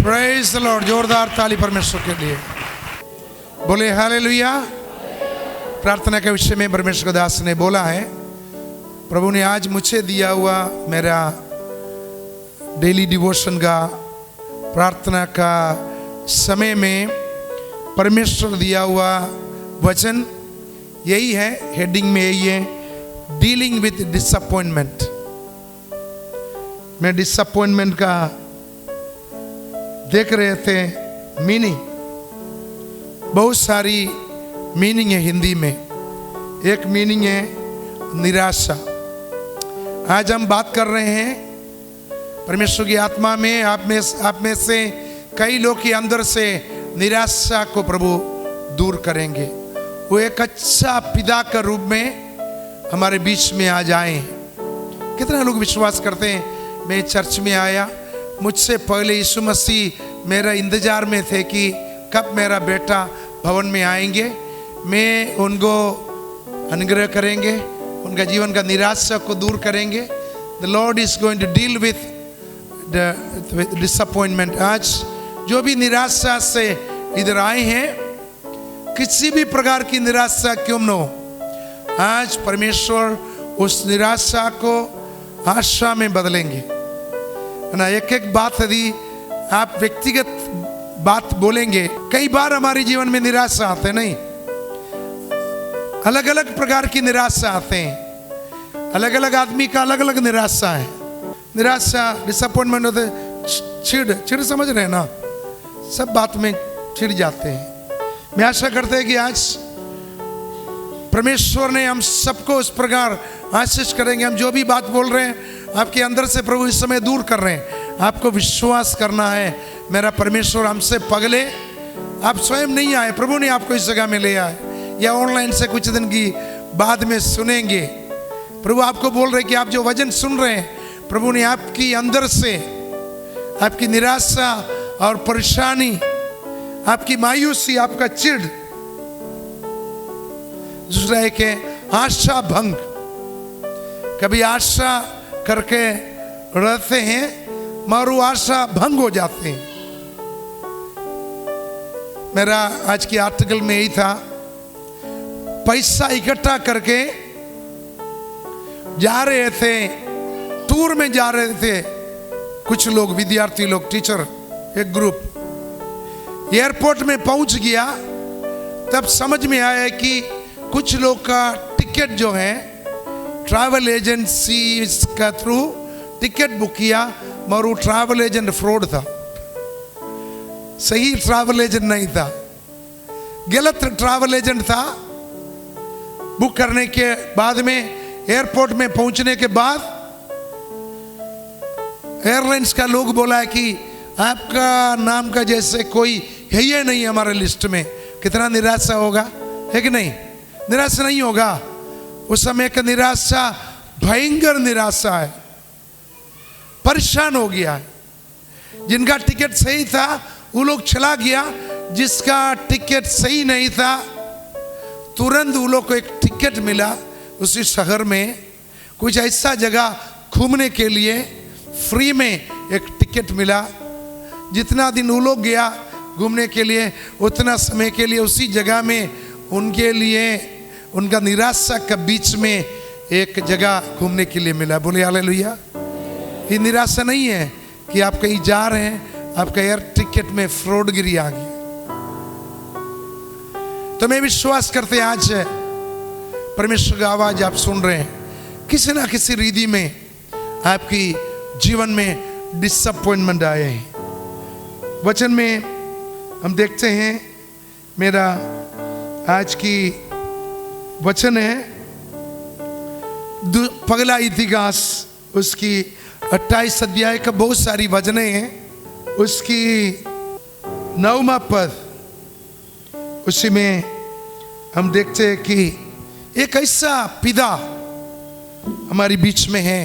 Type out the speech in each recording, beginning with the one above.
Praise the Lord. जोरदार ताली परमेश्वर के लिए। बोले हालेलुया। प्रार्थना के विषय में परमेश्वर दास ने बोला है, प्रभु ने आज मुझे दिया हुआ मेरा डेली डिवोशन का प्रार्थना का समय में परमेश्वर दिया हुआ वचन यही है, हेडिंग में यही है, डीलिंग विथ डिसअपॉइंटमेंट। मैं डिसअपॉइंटमेंट का देख रहे थे मीनिंग, बहुत सारी मीनिंग है हिंदी में। एक मीनिंग है निराशा। आज हम बात कर रहे हैं परमेश्वर की आत्मा में, आप में से कई लोग के अंदर से निराशा को प्रभु दूर करेंगे। वो एक अच्छा पिता का रूप में हमारे बीच में आ जाएं। कितना लोग विश्वास करते हैं, मैं चर्च में आया, मुझसे पहले यीशु मसीह मेरा इंतजार में थे कि कब मेरा बेटा भवन में आएंगे, मैं उनको अनुग्रह करेंगे, उनका जीवन का निराशा को दूर करेंगे। The Lord is going to deal with the disappointment. आज जो भी निराशा से इधर आए हैं, किसी भी प्रकार की निराशा क्यों न हो, आज परमेश्वर उस निराशा को आशा में बदलेंगे ना। एक एक बात यदि आप व्यक्तिगत बात बोलेंगे, कई बार हमारे जीवन में निराशा आते नहीं, अलग अलग प्रकार की निराशा आते हैं। अलग अलग आदमी का अलग अलग निराशा है। निराशा डिसअपॉइंटमेंट होते, चिड़ समझ रहे हैं ना, सब बात में चिढ़ जाते हैं। मैं आशा करते हैं कि आज परमेश्वर ने हम सबको उस प्रकार आशीष करेंगे। हम जो भी बात बोल रहे हैं आपके अंदर से प्रभु इस समय दूर कर रहे हैं। आपको विश्वास करना है, मेरा परमेश्वर हमसे पगले। आप स्वयं नहीं आए, प्रभु ने आपको इस जगह में ले आए, या ऑनलाइन से कुछ दिन की बाद में सुनेंगे। प्रभु आपको बोल रहे कि आप जो वचन सुन रहे हैं, प्रभु ने आपकी अंदर से आपकी निराशा और परेशानी, आपकी मायूसी, आपका चिढ़, दूसरा एक है आशा भंग। कभी आशा करके रहते हैं मगर वो आशा भंग हो जाते हैं। मेरा आज की आर्टिकल में यही था, पैसा इकट्ठा करके जा रहे थे, टूर में जा रहे थे कुछ लोग, विद्यार्थी लोग, टीचर, एक ग्रुप। एयरपोर्ट में पहुंच गया तब समझ में आया कि कुछ लोग का टिकट जो है ट्रैवल एजेंसी का थ्रू टिकट बुक किया, मगर वो ट्रैवल एजेंट फ्रॉड था, सही ट्रैवल एजेंट नहीं था, गलत ट्रैवल एजेंट था। बुक करने के बाद में एयरपोर्ट में पहुंचने के बाद एयरलाइंस का लोग बोला है कि आपका नाम का जैसे कोई है ही नहीं हमारे लिस्ट में। कितना निराशा होगा, है कि नहीं? निराशा नहीं होगा। उस समय का निराशा भयंकर निराशा है, परेशान हो गया है। जिनका टिकट सही था वो लोग चला गया, जिसका टिकट सही नहीं था तुरंत वो लोग को एक टिकट मिला उसी शहर में, कुछ ऐसा जगह घूमने के लिए फ्री में एक टिकट मिला। जितना दिन वो लोग गया घूमने के लिए, उतना समय के लिए उसी जगह में उनके लिए उनका निराशा के बीच में एक जगह घूमने के लिए मिला। बोले हालेलुया। ये निराशा नहीं है कि आप कहीं जा रहे हैं, आपका एयर टिकट में फ्रॉडगिरी आ गई। तो मैं विश्वास करते हैं आज परमेश्वर का आवाज आप सुन रहे हैं, किसी ना किसी रीति में आपकी जीवन में डिसअपॉइंटमेंट आए हैं। वचन में हम देखते हैं, मेरा आज की वचन है पगला इतिहास, उसकी 28 अध्याय का बहुत सारी वचनें हैं, उसकी 9वां पद, उसी में हम देखते हैं कि एक ऐसा पिता हमारे बीच में है,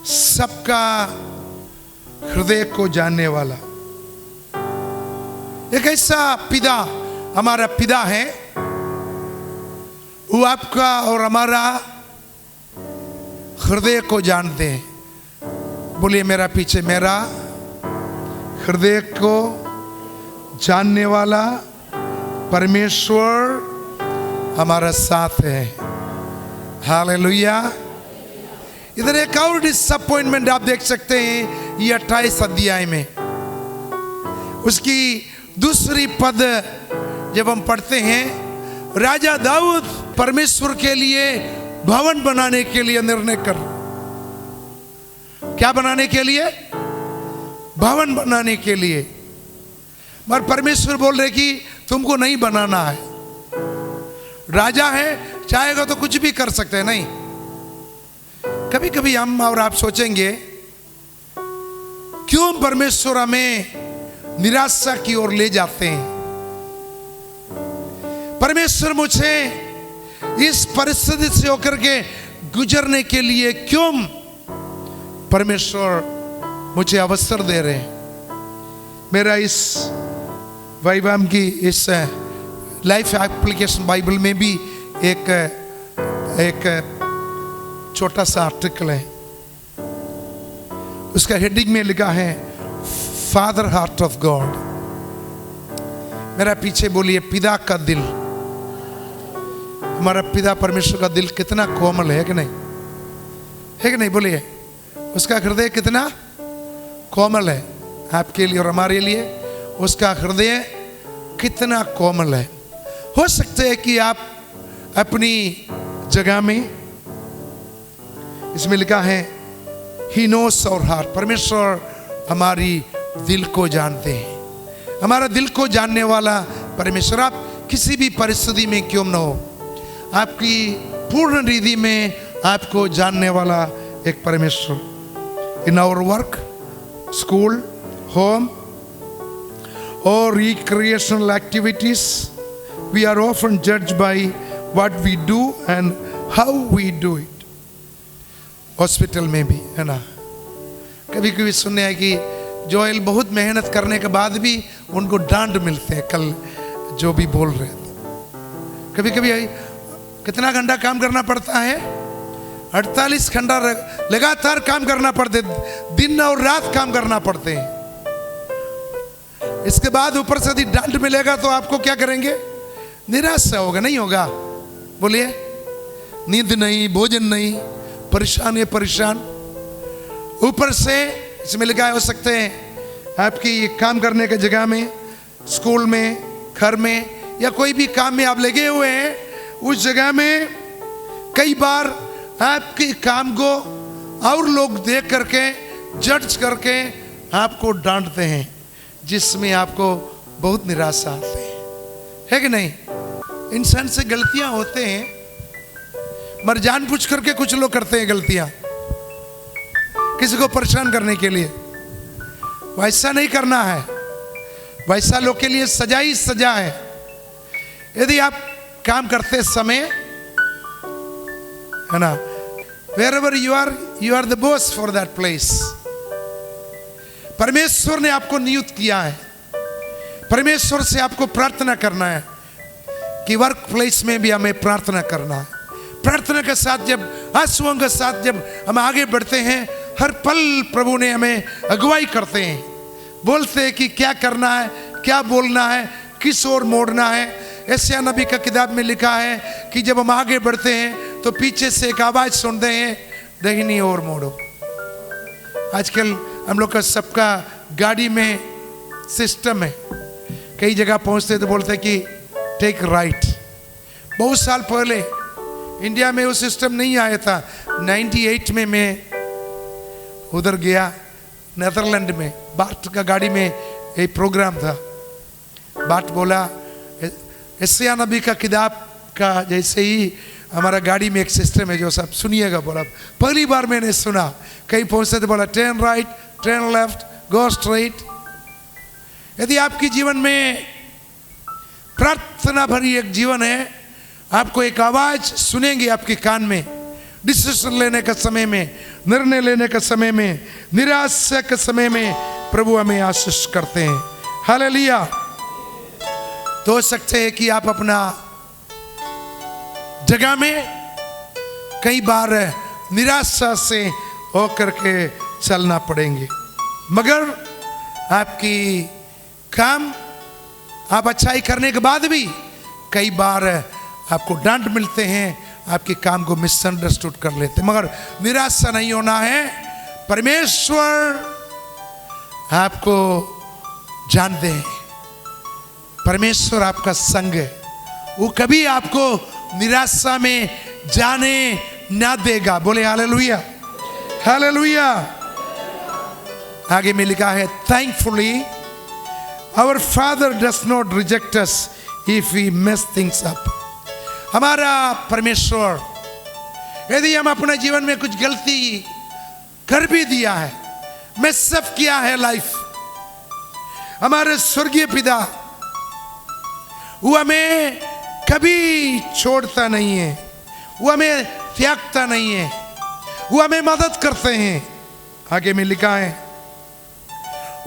सबका हृदय को जानने वाला। एक ऐसा पिता हमारा पिता है, वो आपका और हमारा हृदय को जानते हैं। बोलिए मेरा पीछे, मेरा हृदय को जानने वाला परमेश्वर हमारा साथ है। हालेलुया। इधर एक और डिसअपॉइंटमेंट आप देख सकते हैं ये 28 अध्याय में। उसकी दूसरी पद जब हम पढ़ते हैं, राजा दाऊद परमेश्वर के लिए भवन बनाने के लिए निर्णय कर, क्या बनाने के लिए? भवन बनाने के लिए। मगर परमेश्वर बोल रहे कि तुमको नहीं बनाना है। राजा है, चाहेगा तो कुछ भी कर सकते हैं। नहीं, कभी कभी हम और आप सोचेंगे क्यों परमेश्वर हमें निराशा की ओर ले जाते हैं। परमेश्वर मुझे इस परिस्थिति से होकर के गुजरने के लिए क्यों परमेश्वर मुझे अवसर दे रहे हैं। मेरा इस वाइवाम की इस लाइफ एप्लीकेशन बाइबल में भी एक छोटा सा आर्टिकल है। उसका हेडिंग में लिखा है फादर हार्ट ऑफ गॉड। मेरा पीछे बोलिए पिता का दिल। हमारा पिता परमेश्वर का दिल कितना कोमल है कि नहीं? है कि नहीं? बोलिए, उसका हृदय कितना कोमल है आपके लिए और हमारे लिए। उसका हृदय कितना कोमल है। हो सकता है कि आप अपनी जगह में, इसमें लिखा है ही नोस आवर हार्ट। परमेश्वर हमारी दिल को जानते हैं। हमारा दिल को जानने वाला परमेश्वर, आप किसी भी परिस्थिति में क्यों न हो, आपकी पूर्ण रीति में आपको जानने वाला एक परमेश्वर। In our work, school, home or recreational activities, we are often judged by what we do and how we do it. Hospital में भी है ना, कभी कभी सुनने है कि जोएल बहुत मेहनत करने के बाद भी उनको डांट मिलते हैं। कल जो भी बोल रहे थे, कभी कभी कितना घंटा काम करना पड़ता है? 48 घंटा लगातार काम करना पड़ते, दिन और रात काम करना पड़ते हैं। इसके बाद ऊपर से यदि डांट मिलेगा तो आपको क्या करेंगे? निराशा होगा, नहीं होगा? बोलिए, नींद नहीं, भोजन नहीं, परेशान है परेशान। ऊपर से इसमें लिखा हो सकते हैं आपकी काम करने की जगह में, स्कूल में, घर में या कोई भी काम में आप लगे हुए हैं, उस जगह में कई बार आपके काम को और लोग देख करके, जज करके आपको डांटते हैं, जिसमें आपको बहुत निराशा आती है कि नहीं? इंसान से गलतियां होते हैं, मगर जानबूझ करके कुछ लोग करते हैं गलतियां किसी को परेशान करने के लिए। वैसा नहीं करना है। वैसा लोग के लिए सजा ही सजा है। यदि आप काम करते समय, है ना, wherever you are the boss for that place. परमेश्वर ने आपको नियुक्त किया है। परमेश्वर से आपको प्रार्थना करना है कि वर्क प्लेस में भी हमें प्रार्थना करना है। प्रार्थना के साथ जब आंसुओं के साथ जब हम आगे बढ़ते हैं, हर पल प्रभु ने हमें अगुवाई करते हैं, बोलते हैं कि क्या करना है, क्या बोलना है, किस ओर मोड़ना है। यशायाह नबी का किताब में लिखा है कि जब हम आगे बढ़ते हैं तो पीछे से एक आवाज सुनते हैं, दाहिनी ओर मोड़ो। आजकल हम लोग का सबका गाड़ी में सिस्टम है। कई जगह पहुंचते तो बोलते हैं कि टेक राइट। बहुत साल पहले इंडिया में वो सिस्टम नहीं आया था। 98 में मैं उधर गया नेदरलैंड में, बाट का गाड़ी में एक प्रोग्राम था। बाट बोला यशायाह नबी का किताब का जैसे ही हमारा गाड़ी में एक सिस्टम है जो सब सुनिएगा। बोला पहली बार मैंने सुना। कहीं पहुंचते तो बोला turn right, turn left, go straight. यदि आपके जीवन में प्रार्थना भरी एक जीवन है, आपको एक आवाज सुनेंगे आपके कान में, डिसीजन लेने के समय में, निर्णय लेने के समय में, निराशा के समय में प्रभु हमें आशीष करते हैं। हालेलुया। तो हो सकते हैं कि आप अपना जगह में कई बार निराशा से होकर के चलना पड़ेंगे, मगर आपकी काम आप अच्छाई करने के बाद भी कई बार आपको डांट मिलते हैं, आपके काम को मिसअंडरस्टूड कर लेते हैं, मगर निराशा नहीं होना है। परमेश्वर आपको जानते हैं, परमेश्वर आपका संग है, वो कभी आपको निराशा में जाने ना देगा। बोले हालेलुया, हालेलुया। आगे में लिखा है, thankfully our father does not reject us if we mess things up. हमारा परमेश्वर यदि हम अपने जीवन में कुछ गलती कर भी दिया है, मेस अप किया है लाइफ, हमारे स्वर्गीय पिता वो हमें कभी छोड़ता नहीं है, वो हमें त्यागता नहीं है, वो हमें मदद करते हैं। आगे में लिखा है,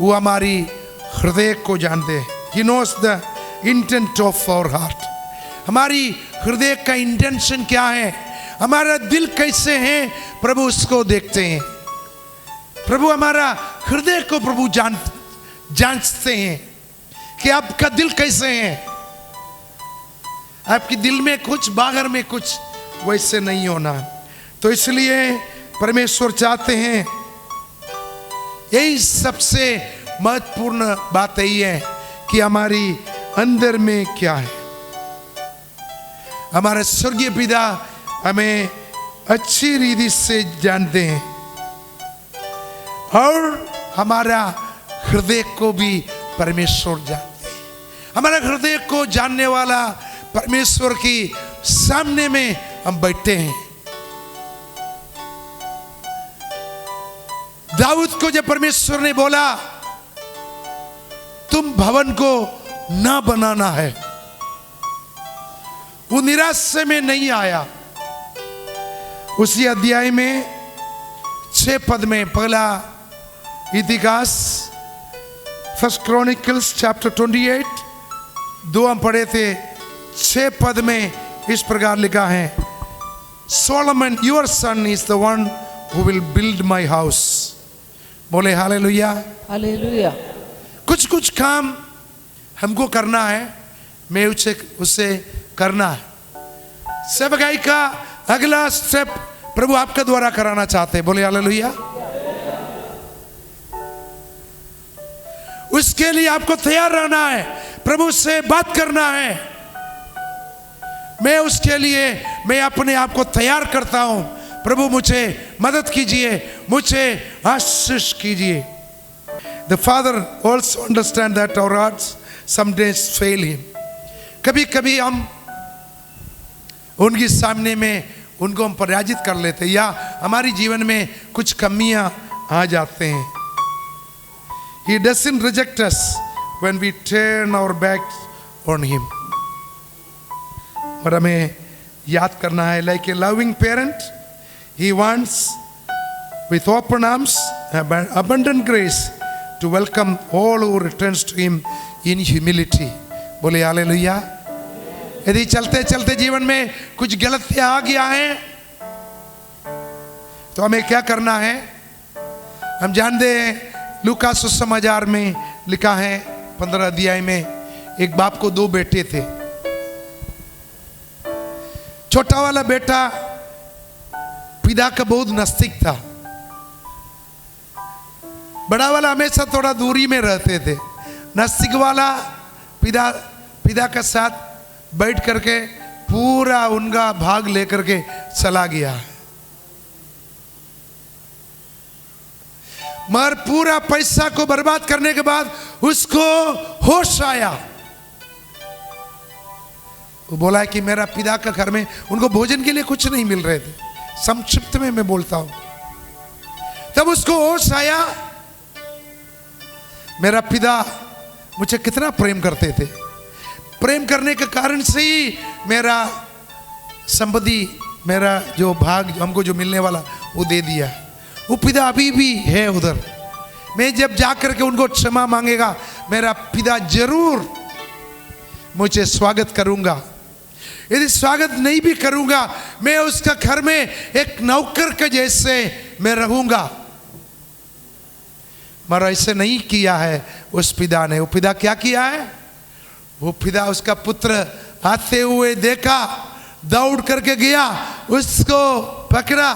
वो हमारी हृदय को जानते हैं। He knows the intent of our heart। हमारी हृदय का इंटेंशन क्या है, हमारा दिल कैसे है, प्रभु उसको देखते हैं। प्रभु हमारा हृदय को प्रभु जांचते हैं कि आपका दिल कैसे है। आपके दिल में कुछ, बाहर में कुछ वैसे नहीं होना। तो इसलिए परमेश्वर चाहते हैं, यही सबसे महत्वपूर्ण बात यही है कि हमारी अंदर में क्या है। हमारे स्वर्गीय पिता हमें अच्छी रीति से जानते हैं और हमारा हृदय को भी परमेश्वर जानते हैं। हमारा हृदय को जानने वाला परमेश्वर की सामने में हम बैठे हैं। दाऊद को जब परमेश्वर ने बोला तुम भवन को ना बनाना है, वो निराशा में नहीं आया। उसी अध्याय में 6 पद में, पहला इतिहास फर्स्ट क्रॉनिकल्स चैप्टर 28 2 हम पढ़े थे, 6 पद में इस प्रकार लिखा है, Solomon your son is the one who will build my house. बोले हालेलुया, हालेलुया। कुछ कुछ काम हमको करना है, मैं उसे करना है। सेवकाई का अगला स्टेप प्रभु आपके द्वारा कराना चाहते हैं। बोले हालेलुया। उसके लिए आपको तैयार रहना है, प्रभु से बात करना है। मैं उसके लिए मैं अपने आप को तैयार करता हूं। प्रभु मुझे मदद कीजिए, मुझे आशीष कीजिए। The Father also understand that our hearts some days fail him। कभी कभी हम उनके सामने में उनको हम पराजित कर लेते हैं, या हमारी जीवन में कुछ कमियां आ जाते हैं। He doesn't reject us when we turn our backs on him। और हमें याद करना है, like a loving parent, he wants with open arms abundant grace to welcome all who returns to him in humility। बोले hallelujah. यदि चलते चलते जीवन में कुछ गलतियां आ गया है तो हमें क्या करना है, हम जानते हैं। लूका सुसमाचार में लिखा है 15 अध्याय में, एक बाप को 2 बेटे थे। छोटा वाला बेटा पिता का बहुत नजदीक था, बड़ा वाला हमेशा थोड़ा दूरी में रहते थे। नजदीक वाला पिता के साथ बैठ करके पूरा उनका भाग लेकर के चला गया, मगर पूरा पैसा को बर्बाद करने के बाद उसको होश आया। वो बोला कि मेरा पिता का घर में उनको भोजन के लिए कुछ नहीं मिल रहे थे, संक्षिप्त में मैं बोलता हूं। तब उसको होश आया, मेरा पिता मुझे कितना प्रेम करते थे, प्रेम करने के कारण से ही मेरा संपत्ति, मेरा जो भाग हमको जो मिलने वाला वो दे दिया। वो पिता अभी भी है उधर, मैं जब जाकर के उनको क्षमा मांगेगा, मेरा पिता जरूर मुझे स्वागत करूंगा। यदि स्वागत नहीं भी करूंगा, मैं उसका घर में एक नौकर के जैसे मैं रहूंगा। मगर ऐसे नहीं किया है उस पिता ने। वो पिता क्या किया है? वो पिता उसका पुत्र आते हुए देखा, दौड़ करके गया, उसको पकड़ा,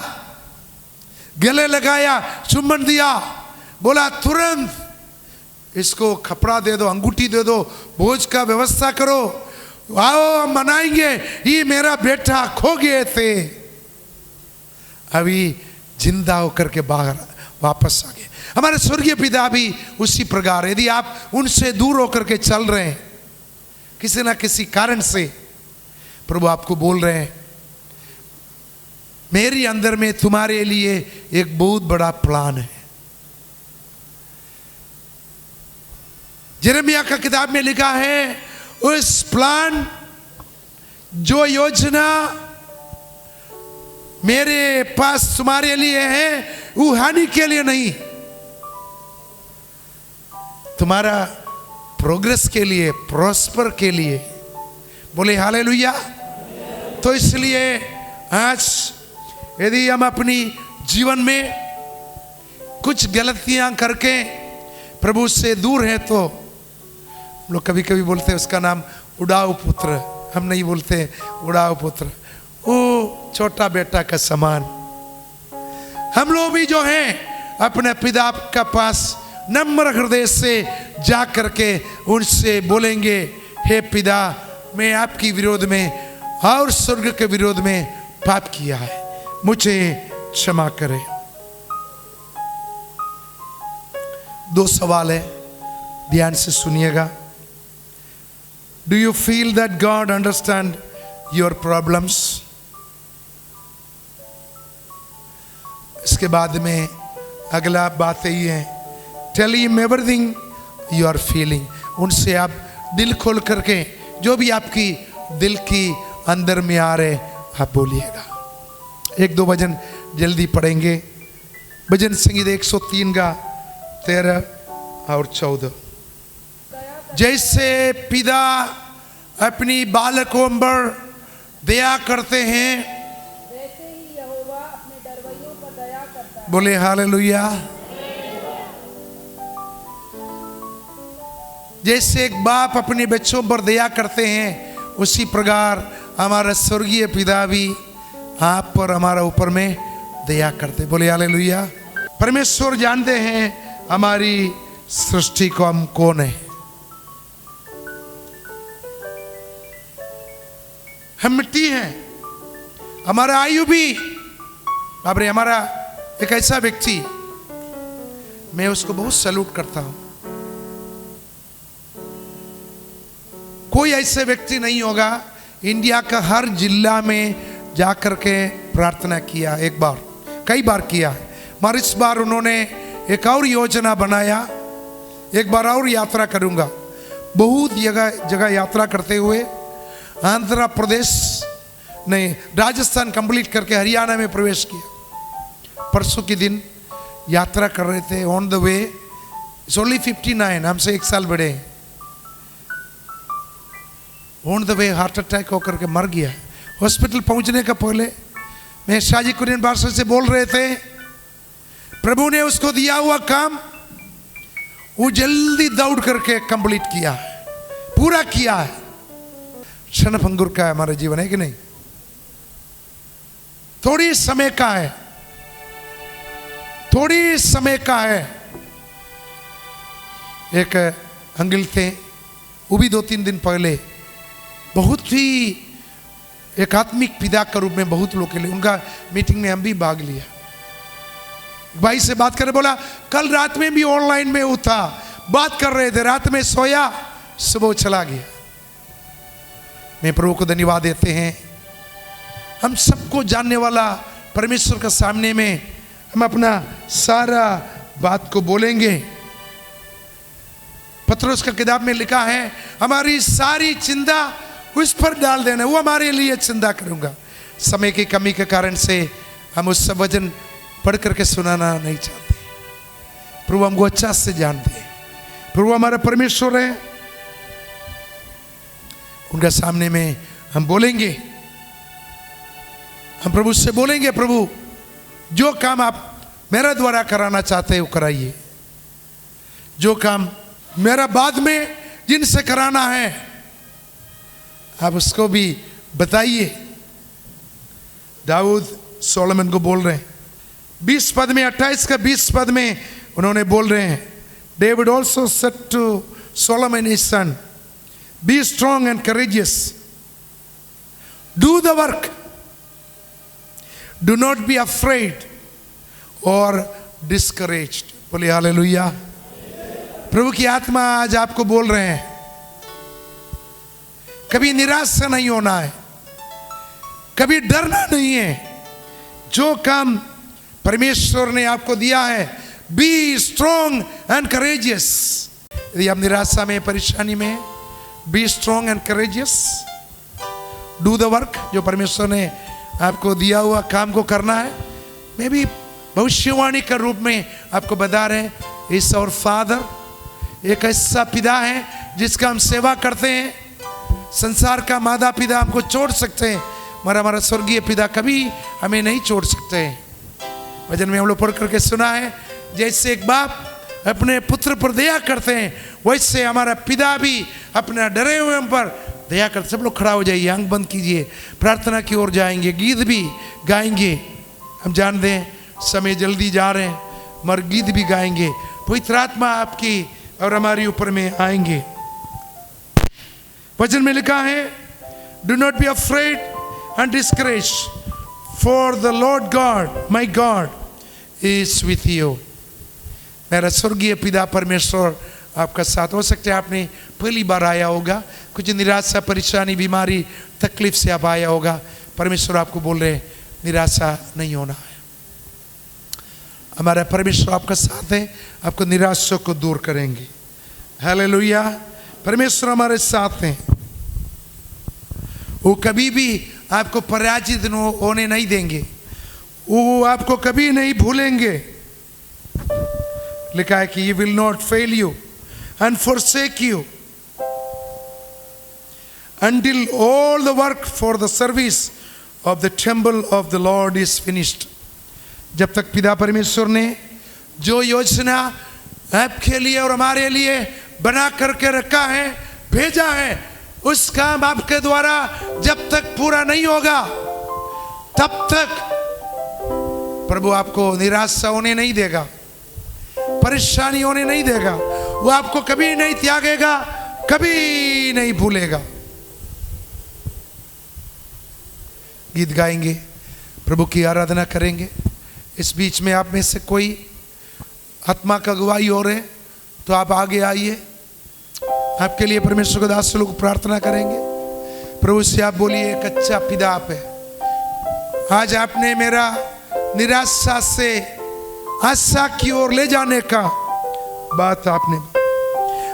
गले लगाया, चुम्बन दिया, बोला तुरंत इसको कपड़ा दे दो, अंगूठी दे दो, भोज का व्यवस्था करो, आओ हम मनाएंगे, ये मेरा बेटा खो गए थे, अभी जिंदा होकर के बाहर वापस आ गए। हमारे स्वर्गीय पिता भी उसी प्रकार, यदि आप उनसे दूर होकर के चल रहे हैं किसी ना किसी कारण से, प्रभु आपको बोल रहे हैं मेरी अंदर में तुम्हारे लिए एक बहुत बड़ा प्लान है। यिर्मयाह का किताब में लिखा है, उस प्लान, जो योजना मेरे पास तुम्हारे लिए है, वो हानि के लिए नहीं, तुम्हारा प्रोग्रेस के लिए, प्रॉस्पर के लिए। बोले हालेलुया। तो इसलिए आज यदि हम अपनी जीवन में कुछ गलतियां करके प्रभु से दूर हैं, तो हम लोग कभी कभी बोलते हैं उसका नाम उड़ाऊ पुत्र, हम नहीं बोलते उड़ाऊ पुत्र, वो छोटा बेटा का समान। हम लोग भी जो हैं अपने पिता के पास नम्र हृदय से जा करके उनसे बोलेंगे, हे पिता, मैं आपकी विरोध में और स्वर्ग के विरोध में पाप किया है, मुझे क्षमा करें। दो सवाल है, ध्यान से सुनिएगा। Do you feel that God understand your problems? इसके बाद में अगला बात यही है, tell him everything you are feeling. उनसे आप दिल खोल करके जो भी आपकी दिल की अंदर में आ रहे आप बोलिएगा। एक दो भजन जल्दी पढ़ेंगे। भजन संगीत 103 का 13 और 14। जैसे पिता अपनी बालकों पर दया करते हैं, वैसे ही यहोवा अपने डरवैयों पर दया करता है। बोले हालेलुया। जैसे एक बाप अपने बच्चों पर दया करते हैं, उसी प्रकार हमारा स्वर्गीय पिता भी आप पर, हमारा ऊपर में दया करते। बोले हालेलुया। परमेश्वर जानते हैं हमारी सृष्टि को हम कौन है। हम मिट्टी हैं, हमारा आयु भी, बाप रे, हमारा एक ऐसा व्यक्ति, मैं उसको बहुत सैल्यूट करता हूं। कोई ऐसे व्यक्ति नहीं होगा इंडिया का हर जिला में जाकर के प्रार्थना किया, एक बार, कई बार किया, मगर इस बार उन्होंने एक और योजना बनाया, एक बार और यात्रा करूंगा। बहुत जगह जगह यात्रा करते हुए आंध्र प्रदेश नहीं, राजस्थान कंप्लीट करके हरियाणा में प्रवेश किया। परसों के दिन यात्रा कर रहे थे, on the way, it's only 59, हमसे 1 साल बड़े हैं। On the way heart attack होकर के मर गया। हॉस्पिटल पहुंचने का पहले मैं शाजी कुरियन भाषा से बोल रहे थे, प्रभु ने उसको दिया हुआ काम वो जल्दी दौड़ करके कंप्लीट किया है, पूरा किया है। क्षणभंगुर का है हमारा जीवन, है कि नहीं? थोड़ी समय का है, थोड़ी समय का है। एक अंकल थे, वो भी 2-3 दिन पहले बहुत ही एक आत्मिक पिता के रूप में बहुत लोग के लिए, उनका मीटिंग में हम भी भाग लिया। भाई से बात कर, बोला कल रात में भी ऑनलाइन में वो था, बात कर रहे थे, रात में सोया, सुबह चला गया। मैं प्रभु को धन्यवाद देते हैं। हम सबको जानने वाला परमेश्वर के सामने में हम अपना सारा बात को बोलेंगे। पत्रोस का किताब में लिखा है, हमारी सारी चिंता उस पर डाल देना, वो हमारे लिए चिंता करूंगा। समय की कमी के कारण से हम उस सब वचन पढ़ करके सुनाना नहीं चाहते। प्रभु हमको अच्छा से जानते हैं, प्रभु हमारा परमेश्वर है, उनका सामने में हम बोलेंगे, हम प्रभु से बोलेंगे, प्रभु जो काम आप मेरे द्वारा कराना चाहते हैं वो कराइए। जो काम मेरा बाद में जिनसे कराना है आप उसको भी बताइए। दाऊद सोलोमन को बोल रहे हैं 20 पद में, 28 का 20 पद में उन्होंने बोल रहे हैं, David also said to Solomon his son, be strong and courageous, do the work, do not be afraid or discouraged। बोलिए हालेलुया। प्रभु की आत्मा आज आपको बोल रहे हैं कभी निराश से नहीं होना है, कभी डरना नहीं है। जो काम परमेश्वर ने आपको दिया है, बी स्ट्रॉन्ग एंड करेजियस। यदि आप निराशा में, परेशानी में, be strong and courageous, do the work. जो परमेश्वर ने आपको दिया हुआ काम को करना है। मैं भी भविष्यवाणी के रूप में आपको बता रहे हैं, इस और फादर एक ऐसा पिता है जिसका हम सेवा करते हैं। संसार का माता पिता हमको छोड़ सकते हैं, मगर हमारा स्वर्गीय पिता कभी हमें नहीं छोड़ सकते हैं। वचन में हम लोग पढ़ करके सुना है, जैसे एक बाप अपने पुत्र पर दया करते हैं, वैसे हमारा पिता भी अपना डरे हुए हम पर दया करते। सब लोग खड़ा हो जाइए, आंख बंद कीजिए, प्रार्थना की ओर जाएंगे, गीत भी गाएंगे। हम जानते हैं समय जल्दी जा रहे हैं, मगर गीत भी गाएंगे। पवित्र आत्मा आपकी और हमारी ऊपर में आएंगे। वचन में लिखा है, do not be afraid and discourage, for the Lord God my God is with you. मेरा स्वर्गीय पिता परमेश्वर आपका साथ। हो सकता है आपने पहली बार आया होगा, कुछ निराशा, परेशानी, बीमारी, तकलीफ से आप आया होगा। परमेश्वर आपको बोल रहे हैं निराशा नहीं होना है। हमारा परमेश्वर आपका साथ है, आपको निराशा को दूर करेंगे। हालेलुया। परमेश्वर हमारे साथ हैं, वो कभी भी आपको पराजित होने नहीं देंगे, वो आपको कभी नहीं भूलेंगे। लिखा है कि He will not fail you and forsake you until all the work for the service of the temple of the Lord is finished। जब तक पिता परमेश्वर ने जो योजना आपके लिए और हमारे लिए बना करके रखा है, भेजा है, उस काम आपके द्वारा जब तक पूरा नहीं होगा तब तक प्रभु आपको निराशा होने नहीं देगा, परेशानी होने नहीं देगा। वो आपको कभी नहीं त्यागेगा, कभी नहीं भूलेगा। गीत गाएंगे, प्रभु की आराधना करेंगे। इस बीच में आप में से कोई आत्मा का गवाही हो रहे तो आप आगे आइए, आपके लिए परमेश्वर के दास लोग प्रार्थना करेंगे। प्रभु से आप बोलिए, एक अच्छा पिता आप है, आज आपने मेरा निराशा से आशा की ओर ले जाने का बात आपने,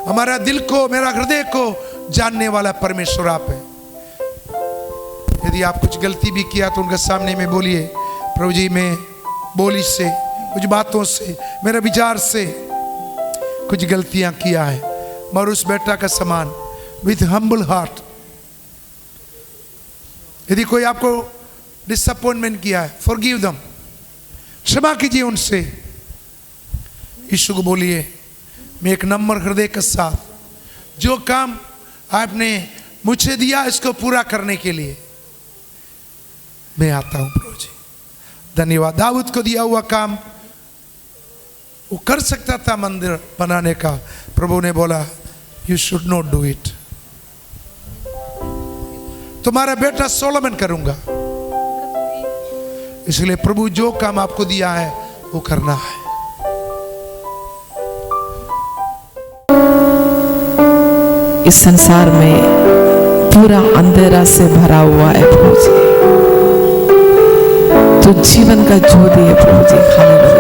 हमारा दिल को, मेरा हृदय को जानने वाला परमेश्वर आप है। यदि आप कुछ गलती भी किया तो उनके सामने में बोलिए, प्रभु जी मैं बोली से, कुछ बातों से, मेरे विचार से कुछ गलतियां किया है, मगर उस बेटा का समान विथ हम्बल हार्ट। यदि कोई आपको डिसअपॉइंटमेंट किया है, फॉरगिव देम, क्षमा कीजिए उनसे। यीशु को बोलिए, मैं एक नम्र हृदय के साथ जो काम आपने मुझे दिया इसको पूरा करने के लिए मैं आता हूं प्रभु जी। धन्यवाद। दाऊद को दिया हुआ काम वो कर सकता था, मंदिर बनाने का। प्रभु ने बोला you should not do it, तुम्हारा बेटा सोलोमन करूंगा। इसलिए प्रभु जो काम आपको दिया है वो करना है। इस संसार में पूरा अंधेरा से भरा हुआ है प्रभु जी, तो जीवन का ज्योति है प्रभु जी। हालेलुया।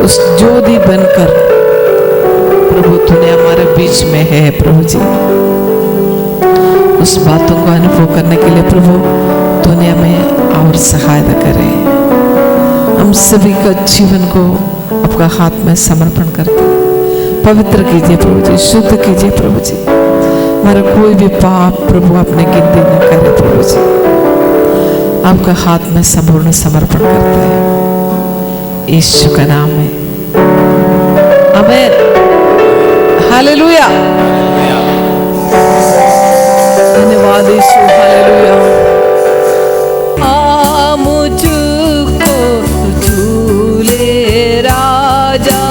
उस ज्योति बनकर प्रभु तूने हमारे बीच में है प्रभु जी। उस बातों को अनुभव करने के लिए प्रभु तूने हमें और सहायता करे। हम सभी का जीवन को आपका हाथ में समर्पण करते हैं। पवित्र कीजिए प्रभु जी, शुद्ध कीजिए प्रभु जी। हमारा कोई भी पाप प्रभु अपने गिनती न करे प्रभु जी। आपका हाथ में संपूर्ण समर्पण करते हैं, यीशु का नाम है, आमीन। हालेलुया, धन्यवाद यीशु, हालेलुया। मुझको झूले राजा,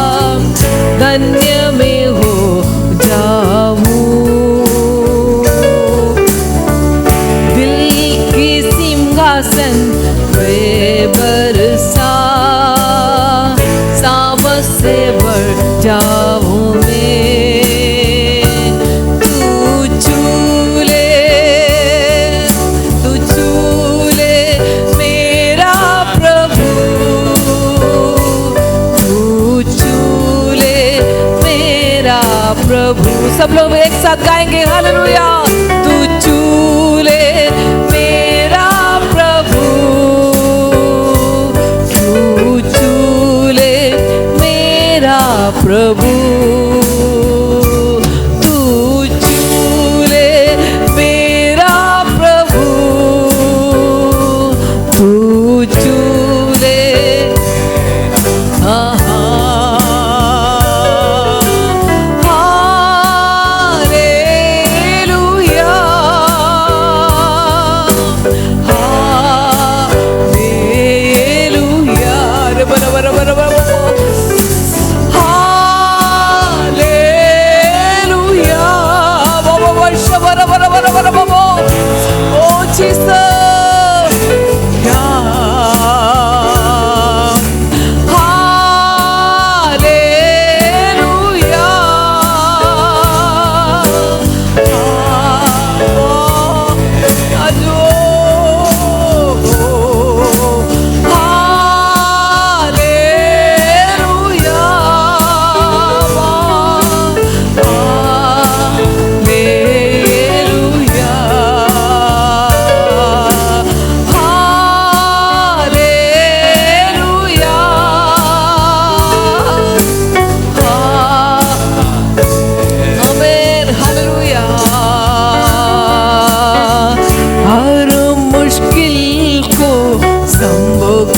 धन्य में हो जाऊं, दिल की सिंहासन पे बरसा, सामस से बढ़ जाऊं मैं, तू झूले मेरा प्रभु, तू झूले मेरा प्रभु। सब लोग एक साथ गाएंगे हालेलुया। तू झूले मेरा प्रभु, तू झूले मेरा प्रभु, तू झूले मेरा प्रभु, तू झूले, हालेलुया, हालेलुया, रे बरा बरा बरा बरा, हालेलुया, बाबा वर्ष बरा बरा बरा बरा बाबा, ओ जीसस,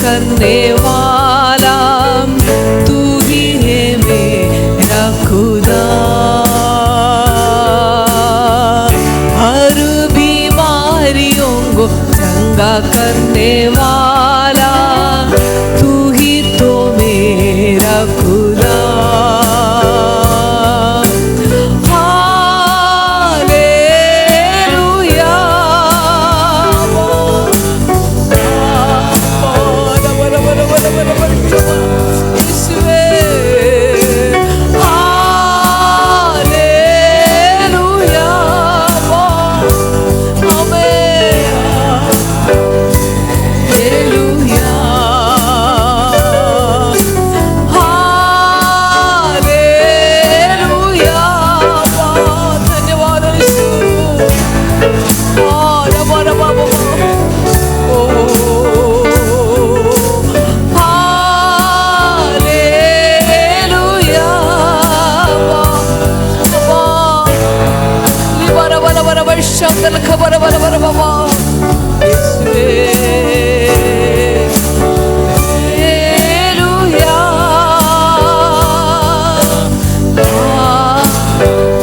करने वाला तू ही है मेरा खुदा, हर बीमारियों को चंगा करने वाला तू ही तो मेरा खुदा, खबर बर बर बाबा हालेलुया,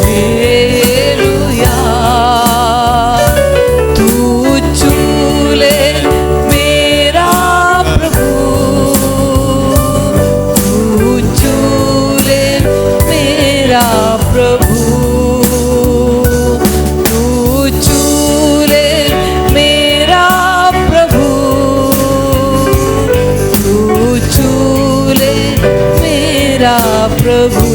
हालेलुया, तू झूले मेरा प्रभु, तू झूले मेरा प्रभु, प्रभु